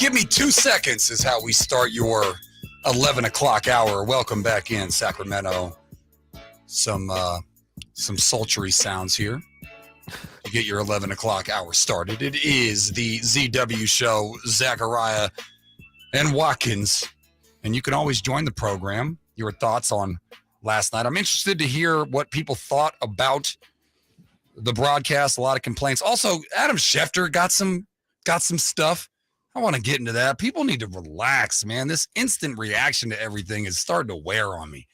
Give me 2 seconds is how we start your 11 o'clock hour. Welcome back in, Sacramento. Some sultry sounds here to get your 11 o'clock hour started. It is the ZW show, Zakariah and Watkins. And you can always join the program. Your thoughts on last night. I'm interested to hear what people thought about the broadcast. A lot of complaints. Also, Adam Schefter got some stuff. I want to get into that. People need to relax, man. This instant reaction to everything is starting to wear on me.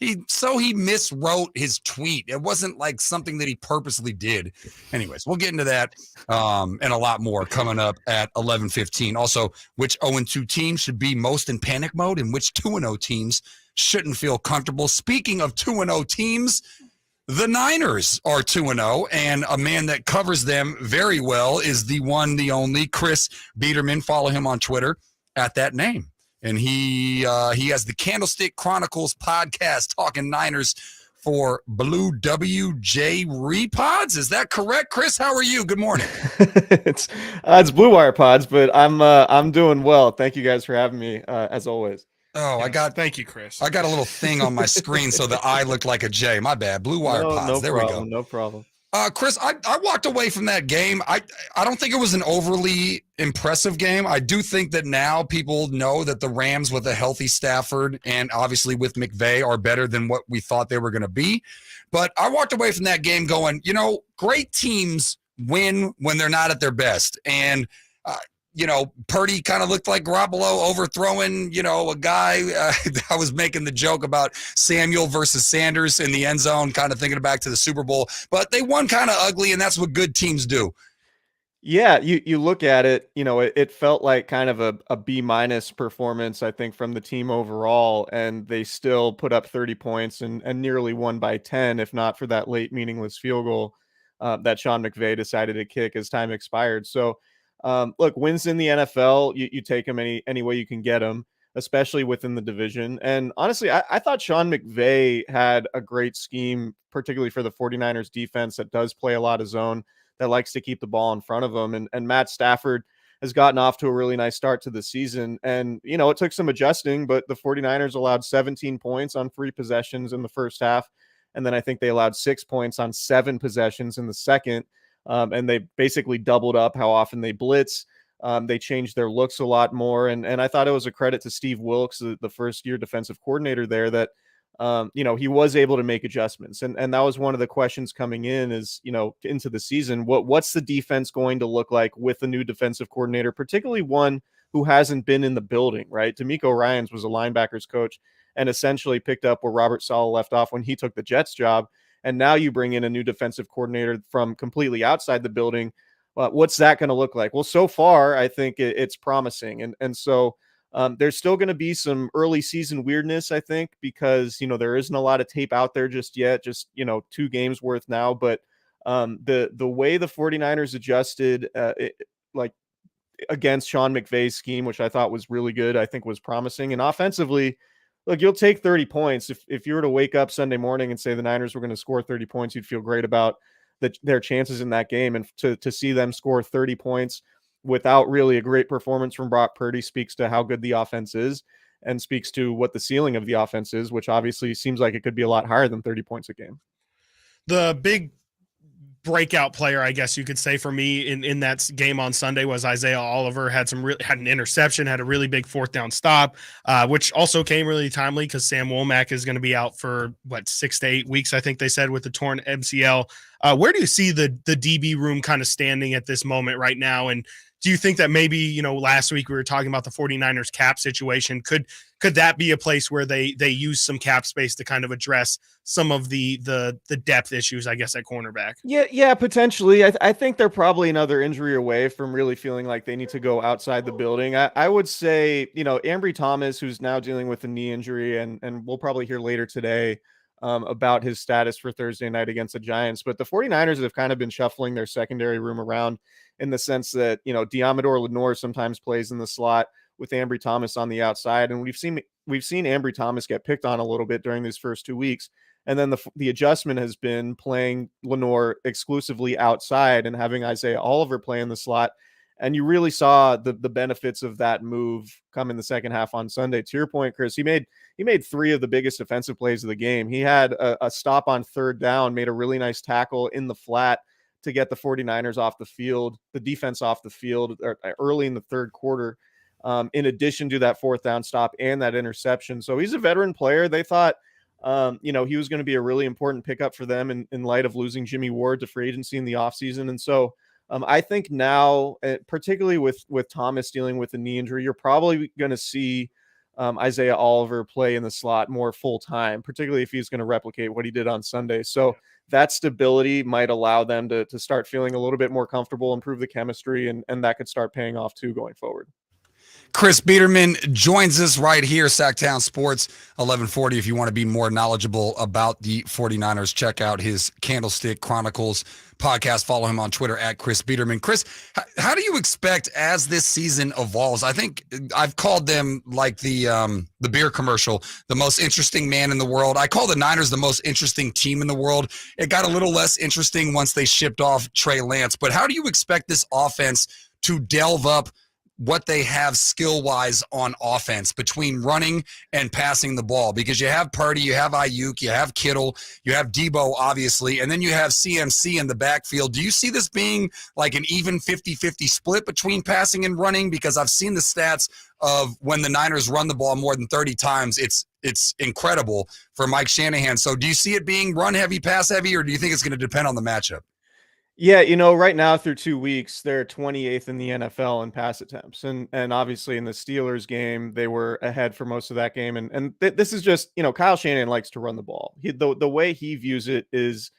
He miswrote his tweet. It wasn't like something that he purposely did. Anyways, we'll get into that and a lot more coming up at 11:15. Also, which 0-2 teams should be most in panic mode and which 2-0 teams shouldn't feel comfortable. Speaking of 2-0 teams, the Niners are 2-0, and a man that covers them very well is the one, the only, Chris Biderman. Follow him on Twitter at that name. And he has the Candlestick Chronicles podcast talking Niners for Blue WJ Repods. Is that correct, Chris? How are you? Good morning. It's Blue Wire Pods, but I'm doing well. Thank you guys for having me, as always. Oh, Thank you, Chris. I got a little thing on my screen so the I looked like a J. My bad. Blue Wire Pods. There we go. No problem. Chris, I walked away from that game. I don't think it was an overly impressive game. I do think that now people know that the Rams with a healthy Stafford and obviously with McVay are better than what we thought they were going to be. But I walked away from that game going, great teams win when they're not at their best. And Purdy kind of looked like Garoppolo overthrowing, a guy. I was making the joke about Samuel versus Sanders in the end zone, kind of thinking back to the Super Bowl. But they won kind of ugly, and that's what good teams do. Yeah, you look at it, it felt like kind of a B- performance, I think, from the team overall, and they still put up 30 points and nearly won by 10, if not for that late meaningless field goal that Sean McVay decided to kick as time expired. So, look, wins in the NFL, you take them any way you can get them, especially within the division. And honestly, I thought Sean McVay had a great scheme, particularly for the 49ers defense that does play a lot of zone, that likes to keep the ball in front of them. And Matt Stafford has gotten off to a really nice start to the season. And, it took some adjusting, but the 49ers allowed 17 points on 3 possessions in the first half. And then I think they allowed 6 points on 7 possessions in the second. And they basically doubled up how often they blitz. They changed their looks a lot more. And I thought it was a credit to Steve Wilks, the first-year defensive coordinator there, that, he was able to make adjustments. And that was one of the questions coming in is, into the season, what's the defense going to look like with the new defensive coordinator, particularly one who hasn't been in the building, right? D'Amico Ryans was a linebackers coach and essentially picked up where Robert Saleh left off when he took the Jets job. And now you bring in a new defensive coordinator from completely outside the building. What's that going to look like? Well, so far, I think it's promising. And so there's still going to be some early season weirdness, I think, because, there isn't a lot of tape out there just yet, 2 games worth now. But the way the 49ers adjusted against Sean McVay's scheme, which I thought was really good, I think was promising. And offensively, look, you'll take 30 points. If you were to wake up Sunday morning and say the Niners were going to score 30 points, you'd feel great about their chances in that game. And to see them score 30 points without really a great performance from Brock Purdy speaks to how good the offense is and speaks to what the ceiling of the offense is, which obviously seems like it could be a lot higher than 30 points a game. The big breakout player, I guess you could say, for me in that game on Sunday was Isaiah Oliver. Had an interception, had a really big 4th down stop, which also came really timely because Sam Womack is going to be out for 6 to 8 weeks, I think they said, with the torn MCL. Where do you see the DB room kind of standing at this moment right now? And do you think that maybe, last week we were talking about the 49ers cap situation. Could that be a place where they use some cap space to kind of address some of the depth issues, I guess, at cornerback? Yeah, potentially. I think they're probably another injury away from really feeling like they need to go outside the building. I would say, Ambry Thomas, who's now dealing with a knee injury, and we'll probably hear later today about his status for Thursday night against the Giants. But the 49ers have kind of been shuffling their secondary room around in the sense that, Diamador Lenore sometimes plays in the slot with Ambry Thomas on the outside. And we've seen Ambry Thomas get picked on a little bit during these first 2 weeks. And then the adjustment has been playing Lenore exclusively outside and having Isaiah Oliver play in the slot. And you really saw the benefits of that move come in the second half on Sunday. To your point, Chris, he made 3 of the biggest defensive plays of the game. He had a stop on third down, made a really nice tackle in the flat to get the 49ers off the field, the defense off the field early in the third quarter, in addition to that fourth down stop and that interception. So he's a veteran player. They thought, he was going to be a really important pickup for them in light of losing Jimmy Ward to free agency in the offseason. And so I think now, particularly with Thomas dealing with a knee injury, you're probably going to see Isaiah Oliver play in the slot more full time, particularly if he's going to replicate what he did on Sunday. So that stability might allow them to start feeling a little bit more comfortable, improve the chemistry, and that could start paying off too going forward. Chris Biderman joins us right here, Sactown Sports, 1140. If you want to be more knowledgeable about the 49ers, check out his Candlestick Chronicles podcast. Follow him on Twitter at Chris Biderman. Chris, how do you expect as this season evolves? I think I've called them like the beer commercial, the most interesting man in the world. I call the Niners the most interesting team in the world. It got a little less interesting once they shipped off Trey Lance. But how do you expect this offense to delve up what they have skill-wise on offense between running and passing the ball? Because you have Purdy, you have Ayuk, you have Kittle, you have Debo, obviously, and then you have CMC in the backfield. Do you see this being like an even 50-50 split between passing and running? Because I've seen the stats of when the Niners run the ball more than 30 times. It's incredible for Mike Shanahan. So do you see it being run-heavy, pass-heavy, or do you think it's going to depend on the matchup? Yeah, right now through 2 weeks, they're 28th in the NFL in pass attempts. And obviously in the Steelers game, they were ahead for most of that game. And this is just, Kyle Shanahan likes to run the ball. The way he views it is,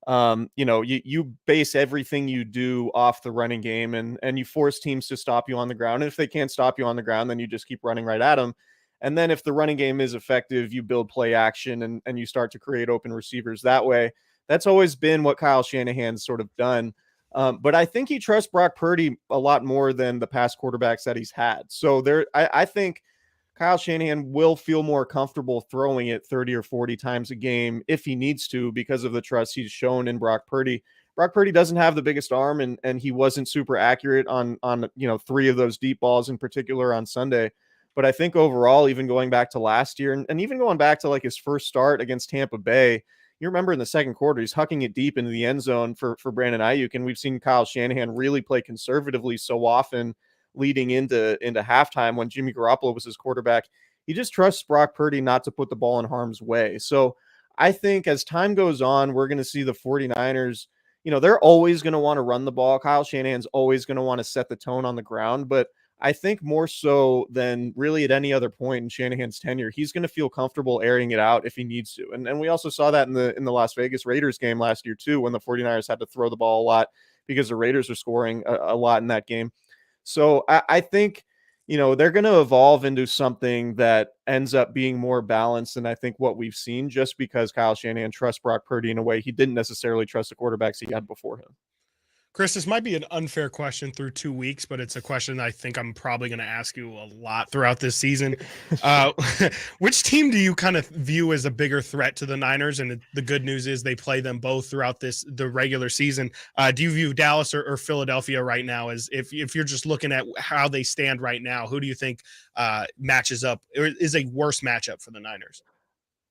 you base everything you do off the running game, and you force teams to stop you on the ground. And if they can't stop you on the ground, then you just keep running right at them. And then if the running game is effective, you build play action and you start to create open receivers that way. That's always been what Kyle Shanahan's sort of done. But I think he trusts Brock Purdy a lot more than the past quarterbacks that he's had. So I think Kyle Shanahan will feel more comfortable throwing it 30 or 40 times a game if he needs to, because of the trust he's shown in Brock Purdy. Brock Purdy doesn't have the biggest arm, and he wasn't super accurate on 3 of those deep balls in particular on Sunday. But I think overall, even going back to last year and even going back to like his first start against Tampa Bay, you remember in the second quarter, he's hucking it deep into the end zone for Brandon Ayuk. And we've seen Kyle Shanahan really play conservatively so often leading into halftime when Jimmy Garoppolo was his quarterback. He just trusts Brock Purdy not to put the ball in harm's way. So I think as time goes on, we're going to see the 49ers, they're always going to want to run the ball. Kyle Shanahan's always going to want to set the tone on the ground. But I think more so than really at any other point in Shanahan's tenure, he's going to feel comfortable airing it out if he needs to. And we also saw that in the Las Vegas Raiders game last year too, when the 49ers had to throw the ball a lot because the Raiders are scoring a lot in that game. So I think, they're going to evolve into something that ends up being more balanced than I think what we've seen, just because Kyle Shanahan trusts Brock Purdy in a way he didn't necessarily trust the quarterbacks he had before him. Chris, this might be an unfair question through 2 weeks, but it's a question I think I'm probably going to ask you a lot throughout this season. Which team do you kind of view as a bigger threat to the Niners? And the good news is they play them both throughout the regular season. Do you view Dallas or Philadelphia right now as, if you're just looking at how they stand right now, who do you think matches up or is a worse matchup for the Niners?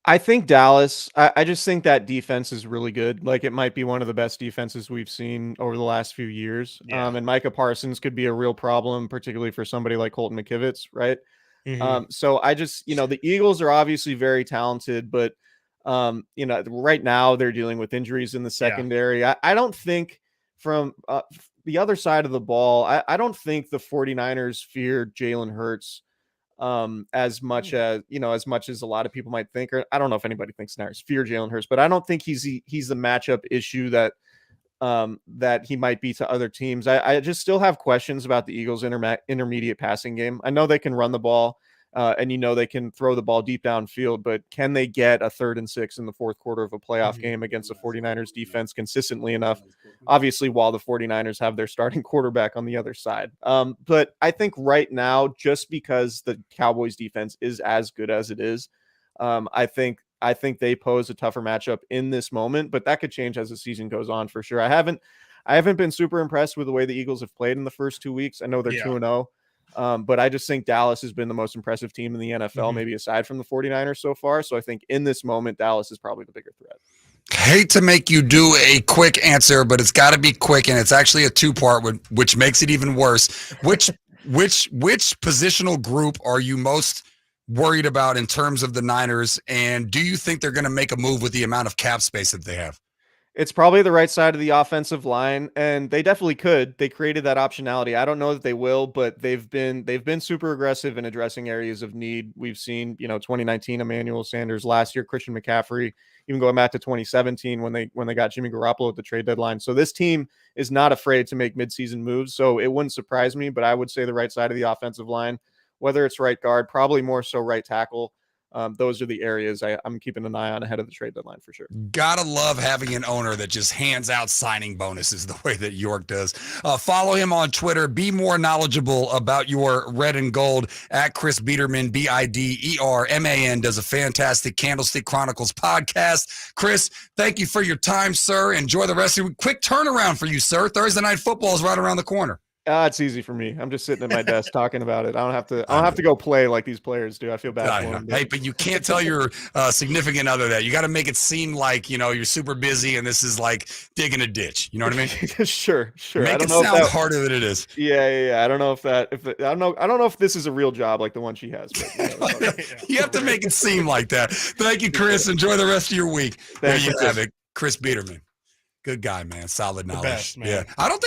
I think Dallas, I just think that defense is really good. Like, it might be one of the best defenses we've seen over the last few years. Yeah. And Micah Parsons could be a real problem, particularly for somebody like Colton McKivitz, right? Mm-hmm. So I just, the Eagles are obviously very talented, but, right now they're dealing with injuries in the secondary. Yeah. I don't think from the other side of the ball, I don't think the 49ers fear Jalen Hurts as much as a lot of people might think, or I don't know if anybody thinks Niners fear Jalen Hurts, but I don't think he's the matchup issue that he might be to other teams. I just still have questions about the Eagles' intermediate passing game. I know they can run the ball, and they can throw the ball deep downfield, but can they get a 3rd and 6 in the fourth quarter of a playoff game against the 49ers defense consistently enough? Obviously, while the 49ers have their starting quarterback on the other side. But I think right now, just because the Cowboys defense is as good as it is, I think I think they pose a tougher matchup in this moment, but that could change as the season goes on for sure. I haven't been super impressed with the way the Eagles have played in the first 2 weeks. I know they're 2-0. But I just think Dallas has been the most impressive team in the NFL, maybe aside from the 49ers so far. So I think in this moment, Dallas is probably the bigger threat. Hate to make you do a quick answer, but it's got to be quick, and it's actually a two-part, which makes it even worse. Which positional group are you most worried about in terms of the Niners, and do you think they're going to make a move with the amount of cap space that they have? It's probably the right side of the offensive line, and they definitely could. They created that optionality. I don't know that they will, but they've been super aggressive in addressing areas of need. We've seen, 2019 Emmanuel Sanders, last year Christian McCaffrey, even going back to 2017 when they got Jimmy Garoppolo at the trade deadline. So this team is not afraid to make midseason moves. So it wouldn't surprise me, but I would say the right side of the offensive line, whether it's right guard, probably more so right tackle. Those are the areas I'm keeping an eye on ahead of the trade deadline for sure. Gotta love having an owner that just hands out signing bonuses the way that York does. Follow him on Twitter. Be more knowledgeable about your red and gold at Chris Biderman, Biderman. Does a fantastic Candlestick Chronicles podcast. Chris, thank you for your time, sir. Enjoy the rest of your quick turnaround for you, sir. Thursday Night Football is right around the corner. It's easy for me. I'm just sitting at my desk talking about it. I don't have to go play like these players do. I feel bad for them. Hey, but you can't tell your significant other that. You got to make it seem like, you're super busy and this is like digging a ditch. You know what I mean? Sure. Make it sound harder than it is. Yeah. I don't know I don't know if this is a real job like the one she has. But, you have to make it seem like that. Thank you, Chris. Enjoy the rest of your week. There you have it. Chris Biderman. Good guy, man. Solid knowledge. Best, man. Yeah. I don't think